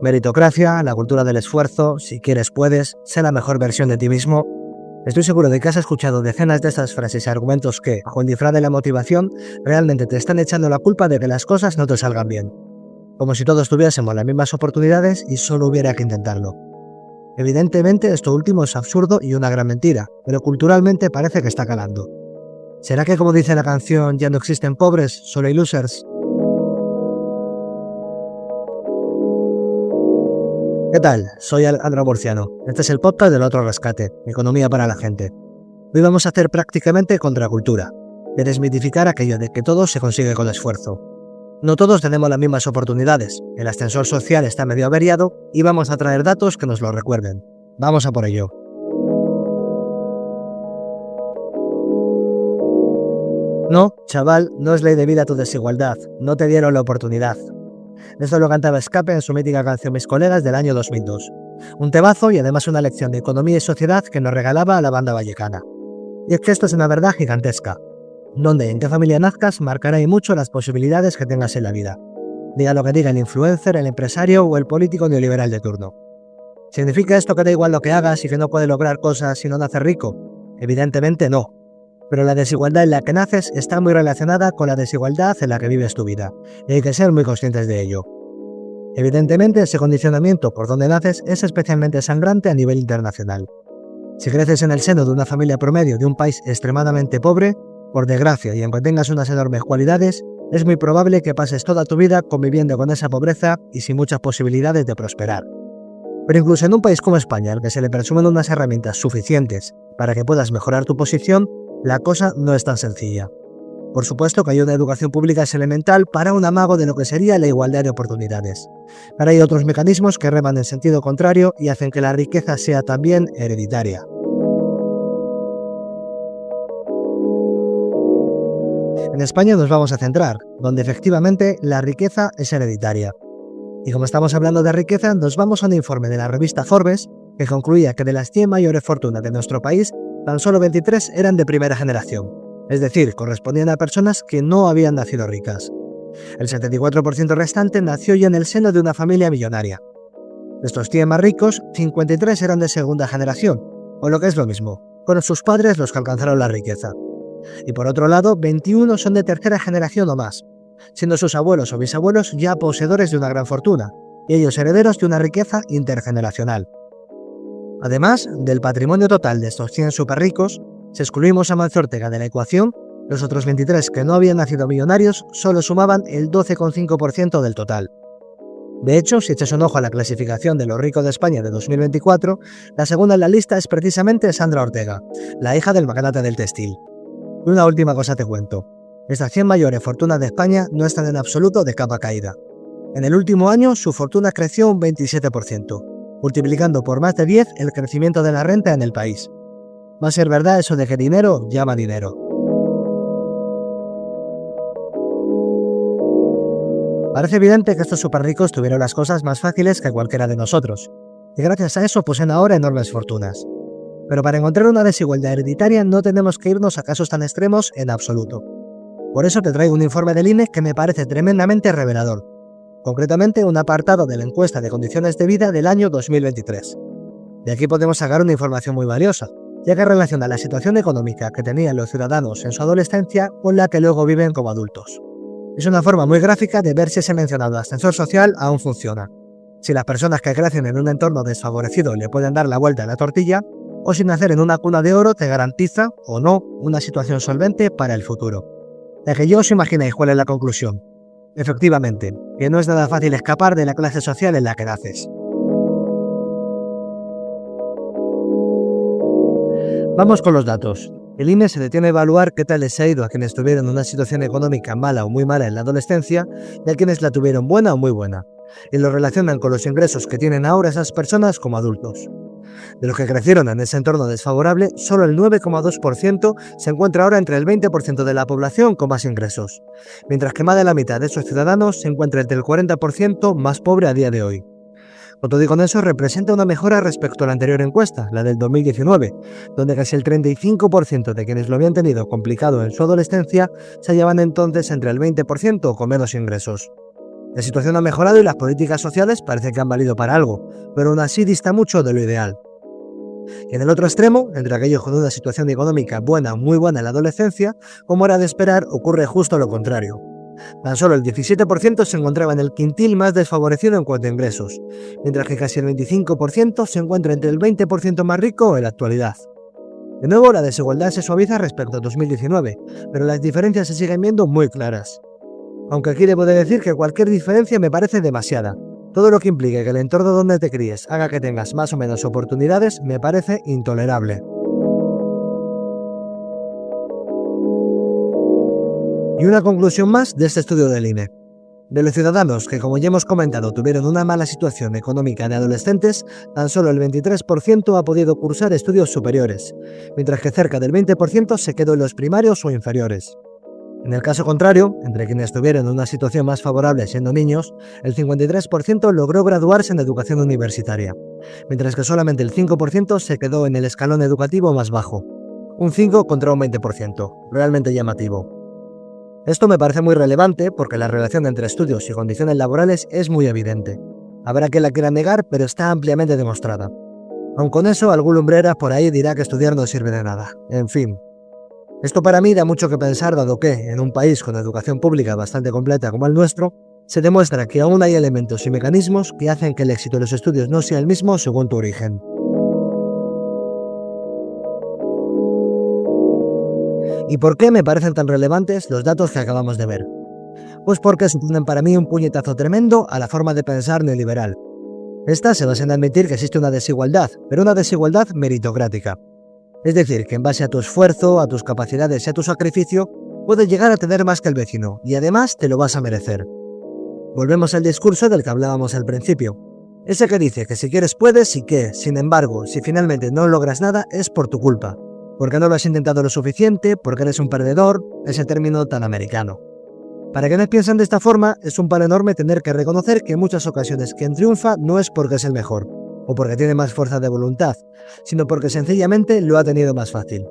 Meritocracia, la cultura del esfuerzo, si quieres puedes, sé la mejor versión de ti mismo. Estoy seguro de que has escuchado decenas de estas frases y argumentos que, con disfraz de la motivación, realmente te están echando la culpa de que las cosas no te salgan bien. Como si todos tuviésemos las mismas oportunidades y solo hubiera que intentarlo. Evidentemente esto último es absurdo y una gran mentira, pero culturalmente parece que está calando. ¿Será que, como dice la canción, ya no existen pobres, solo hay losers? ¿Qué tal? Soy Alejandro Murciano. Este es el podcast del Otro Rescate, Economía para la Gente. Hoy vamos a hacer prácticamente contracultura, de desmitificar aquello de que todo se consigue con esfuerzo. No todos tenemos las mismas oportunidades, el ascensor social está medio averiado y vamos a traer datos que nos lo recuerden. Vamos a por ello. No, chaval, no es ley de vida tu desigualdad, no te dieron la oportunidad. Esto lo cantaba Escape en su mítica canción Mis Colegas del año 2002. Un temazo y además una lección de economía y sociedad que nos regalaba a la banda vallecana. Y es que esto es una verdad gigantesca. Donde y en qué familia nazcas marcará y mucho las posibilidades que tengas en la vida. Diga lo que diga el influencer, el empresario o el político neoliberal de turno. ¿Significa esto que da igual lo que hagas y que no puedes lograr cosas si no naces rico? Evidentemente no. Pero la desigualdad en la que naces está muy relacionada con la desigualdad en la que vives tu vida, y hay que ser muy conscientes de ello. Evidentemente, ese condicionamiento por donde naces es especialmente sangrante a nivel internacional. Si creces en el seno de una familia promedio de un país extremadamente pobre, por desgracia y aunque tengas unas enormes cualidades, es muy probable que pases toda tu vida conviviendo con esa pobreza y sin muchas posibilidades de prosperar. Pero incluso en un país como España, al que se le presumen unas herramientas suficientes para que puedas mejorar tu posición, la cosa no es tan sencilla. Por supuesto que hay una educación pública es elemental para un amago de lo que sería la igualdad de oportunidades. Pero hay otros mecanismos que reman en sentido contrario y hacen que la riqueza sea también hereditaria. En España nos vamos a centrar, donde efectivamente la riqueza es hereditaria. Y como estamos hablando de riqueza, nos vamos a un informe de la revista Forbes que concluía que de las 100 mayores fortunas de nuestro país, tan solo 23 eran de primera generación, es decir, correspondían a personas que no habían nacido ricas. El 74% restante nació ya en el seno de una familia millonaria. De estos 100 más ricos, 53 eran de segunda generación, o lo que es lo mismo, fueron sus padres los que alcanzaron la riqueza. Y por otro lado, 21 son de tercera generación o más, siendo sus abuelos o bisabuelos ya poseedores de una gran fortuna, y ellos herederos de una riqueza intergeneracional. Además, del patrimonio total de estos 100 superricos, si excluimos a Amancio Ortega de la ecuación, los otros 23 que no habían nacido millonarios solo sumaban el 12,5% del total. De hecho, si echas un ojo a la clasificación de los ricos de España de 2024, la segunda en la lista es precisamente Sandra Ortega, la hija del magnate del textil. Y una última cosa te cuento. Estas 100 mayores fortunas de España no están en absoluto de capa caída. En el último año, su fortuna creció un 27%. Multiplicando por más de 10 el crecimiento de la renta en el país. ¿Va a ser verdad eso de que dinero llama dinero? Parece evidente que estos superricos tuvieron las cosas más fáciles que cualquiera de nosotros, y gracias a eso poseen ahora enormes fortunas. Pero para encontrar una desigualdad hereditaria no tenemos que irnos a casos tan extremos en absoluto. Por eso te traigo un informe del INE que me parece tremendamente revelador. Concretamente un apartado de la encuesta de condiciones de vida del año 2023. De aquí podemos sacar una información muy valiosa, ya que relaciona la situación económica que tenían los ciudadanos en su adolescencia con la que luego viven como adultos. Es una forma muy gráfica de ver si ese mencionado ascensor social aún funciona, si las personas que crecen en un entorno desfavorecido le pueden dar la vuelta a la tortilla, o si nacer en una cuna de oro te garantiza, o no, una situación solvente para el futuro. De que ya os imagináis cuál es la conclusión. Efectivamente, que no es nada fácil escapar de la clase social en la que naces. Vamos con los datos. El INE se detiene a evaluar qué tal les ha ido a quienes tuvieron una situación económica mala o muy mala en la adolescencia y a quienes la tuvieron buena o muy buena, y lo relacionan con los ingresos que tienen ahora esas personas como adultos. De los que crecieron en ese entorno desfavorable, solo el 9,2% se encuentra ahora entre el 20% de la población con más ingresos, mientras que más de la mitad de esos ciudadanos se encuentra entre el 40% más pobre a día de hoy. Con todo y con eso, representa una mejora respecto a la anterior encuesta, la del 2019, donde casi el 35% de quienes lo habían tenido complicado en su adolescencia se hallaban entonces entre el 20% o con menos ingresos. La situación ha mejorado y las políticas sociales parece que han valido para algo, pero aún así dista mucho de lo ideal. Y en el otro extremo, entre aquellos con una situación económica buena o muy buena en la adolescencia, como era de esperar, ocurre justo lo contrario. Tan solo el 17% se encontraba en el quintil más desfavorecido en cuanto a ingresos, mientras que casi el 25% se encuentra entre el 20% más rico en la actualidad. De nuevo, la desigualdad se suaviza respecto a 2019, pero las diferencias se siguen viendo muy claras. Aunque aquí debo de decir que cualquier diferencia me parece demasiada. Todo lo que implique que el entorno donde te críes haga que tengas más o menos oportunidades me parece intolerable. Y una conclusión más de este estudio del INE. De los ciudadanos que, como ya hemos comentado, tuvieron una mala situación económica de adolescentes, tan solo el 23% ha podido cursar estudios superiores, mientras que cerca del 20% se quedó en los primarios o inferiores. En el caso contrario, entre quienes tuvieron una situación más favorable siendo niños, el 53% logró graduarse en educación universitaria, mientras que solamente el 5% se quedó en el escalón educativo más bajo. Un 5 contra un 20%, realmente llamativo. Esto me parece muy relevante porque la relación entre estudios y condiciones laborales es muy evidente. Habrá quien la quiera negar, pero está ampliamente demostrada. Aun con eso, algún lumbrera por ahí dirá que estudiar no sirve de nada. En fin. Esto para mí da mucho que pensar, dado que, en un país con educación pública bastante completa como el nuestro, se demuestra que aún hay elementos y mecanismos que hacen que el éxito de los estudios no sea el mismo según tu origen. ¿Y por qué me parecen tan relevantes los datos que acabamos de ver? Pues porque suponen para mí un puñetazo tremendo a la forma de pensar neoliberal. Esta se basa en admitir que existe una desigualdad, pero una desigualdad meritocrática. Es decir, que en base a tu esfuerzo, a tus capacidades y a tu sacrificio, puedes llegar a tener más que el vecino, y además te lo vas a merecer. Volvemos al discurso del que hablábamos al principio. Ese que dice que si quieres puedes y que, sin embargo, si finalmente no logras nada es por tu culpa. Porque no lo has intentado lo suficiente, porque eres un perdedor, ese término tan americano. Para quienes piensan de esta forma, es un palo enorme tener que reconocer que en muchas ocasiones quien triunfa no es porque es el mejor, o porque tiene más fuerza de voluntad, sino porque sencillamente lo ha tenido más fácil.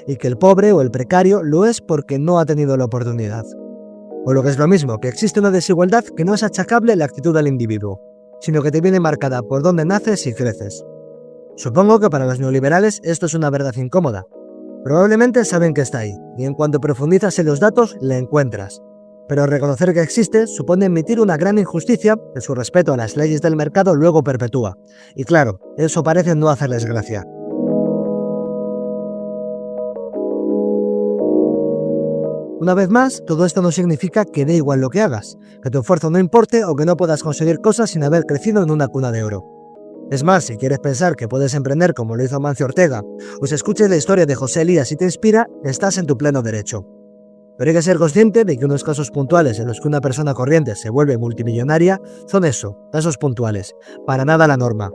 Y que el pobre o el precario lo es porque no ha tenido la oportunidad. O lo que es lo mismo, que existe una desigualdad que no es achacable a la actitud del individuo, sino que te viene marcada por dónde naces y creces. Supongo que para los neoliberales esto es una verdad incómoda. Probablemente saben que está ahí, y en cuanto profundizas en los datos, la encuentras. Pero reconocer que existe supone admitir una gran injusticia que su respeto a las leyes del mercado luego perpetúa. Y claro, eso parece no hacerles gracia. Una vez más, todo esto no significa que dé igual lo que hagas, que tu esfuerzo no importe o que no puedas conseguir cosas sin haber crecido en una cuna de oro. Es más, si quieres pensar que puedes emprender como lo hizo Amancio Ortega, o si escuches la historia de José Elías y te inspira, estás en tu pleno derecho. Pero hay que ser consciente de que unos casos puntuales en los que una persona corriente se vuelve multimillonaria son eso, casos puntuales, para nada la norma.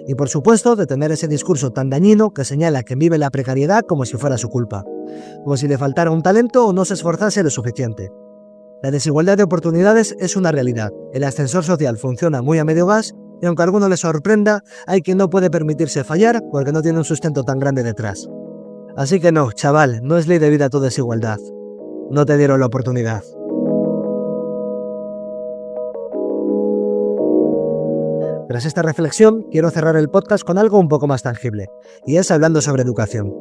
Y por supuesto, de tener ese discurso tan dañino que señala que vive la precariedad como si fuera su culpa, como si le faltara un talento o no se esforzase lo suficiente. La desigualdad de oportunidades es una realidad, el ascensor social funciona muy a medio gas y aunque a alguno le sorprenda, hay quien no puede permitirse fallar porque no tiene un sustento tan grande detrás. Así que no, chaval, no es ley de vida tu desigualdad. No te dieron la oportunidad. Tras esta reflexión, quiero cerrar el podcast con algo un poco más tangible, y es hablando sobre educación.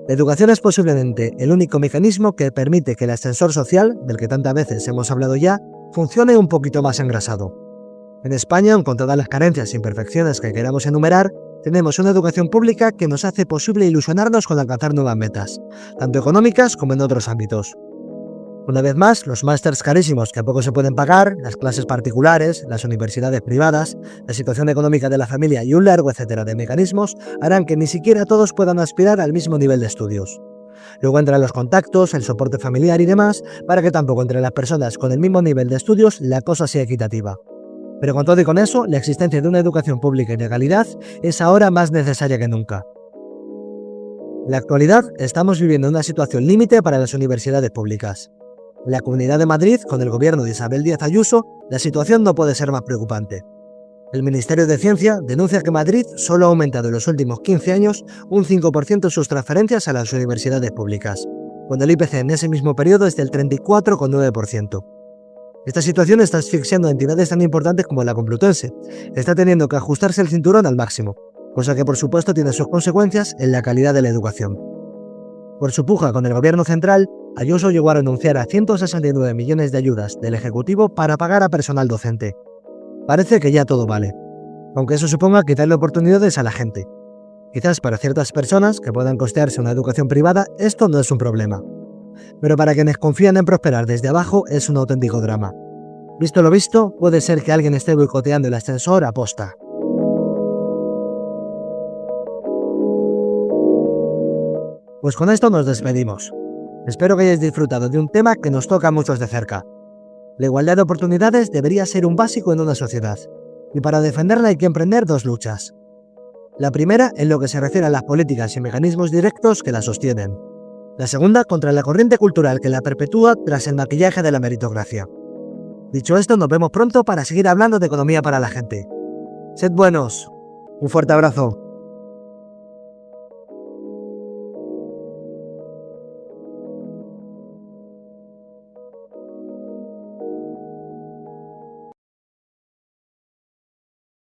La educación es posiblemente el único mecanismo que permite que el ascensor social, del que tantas veces hemos hablado ya, funcione un poquito más engrasado. En España, con todas las carencias e imperfecciones que queramos enumerar, tenemos una educación pública que nos hace posible ilusionarnos con alcanzar nuevas metas, tanto económicas como en otros ámbitos. Una vez más, los másters carísimos que a poco se pueden pagar, las clases particulares, las universidades privadas, la situación económica de la familia y un largo etcétera de mecanismos harán que ni siquiera todos puedan aspirar al mismo nivel de estudios. Luego entran los contactos, el soporte familiar y demás, para que tampoco entre las personas con el mismo nivel de estudios la cosa sea equitativa. Pero con todo y con eso, la existencia de una educación pública y de calidad es ahora más necesaria que nunca. En la actualidad, estamos viviendo una situación límite para las universidades públicas. En la Comunidad de Madrid, con el gobierno de Isabel Díaz Ayuso, la situación no puede ser más preocupante. El Ministerio de Ciencia denuncia que Madrid solo ha aumentado en los últimos 15 años un 5% sus transferencias a las universidades públicas, cuando el IPC en ese mismo periodo es del 34,9%. Esta situación está asfixiando a entidades tan importantes como la Complutense. Está teniendo que ajustarse el cinturón al máximo, cosa que por supuesto tiene sus consecuencias en la calidad de la educación. Por su puja con el gobierno central, Ayuso llegó a renunciar a 169 millones de ayudas del Ejecutivo para pagar a personal docente. Parece que ya todo vale, aunque eso suponga quitarle oportunidades a la gente. Quizás para ciertas personas que puedan costearse una educación privada esto no es un problema, pero para quienes confían en prosperar desde abajo es un auténtico drama. Visto lo visto, puede ser que alguien esté boicoteando el ascensor a posta. Pues con esto nos despedimos. Espero que hayáis disfrutado de un tema que nos toca a muchos de cerca. La igualdad de oportunidades debería ser un básico en una sociedad, y para defenderla hay que emprender dos luchas. La primera en lo que se refiere a las políticas y mecanismos directos que la sostienen. La segunda contra la corriente cultural que la perpetúa tras el maquillaje de la meritocracia. Dicho esto, nos vemos pronto para seguir hablando de economía para la gente. Sed buenos. Un fuerte abrazo.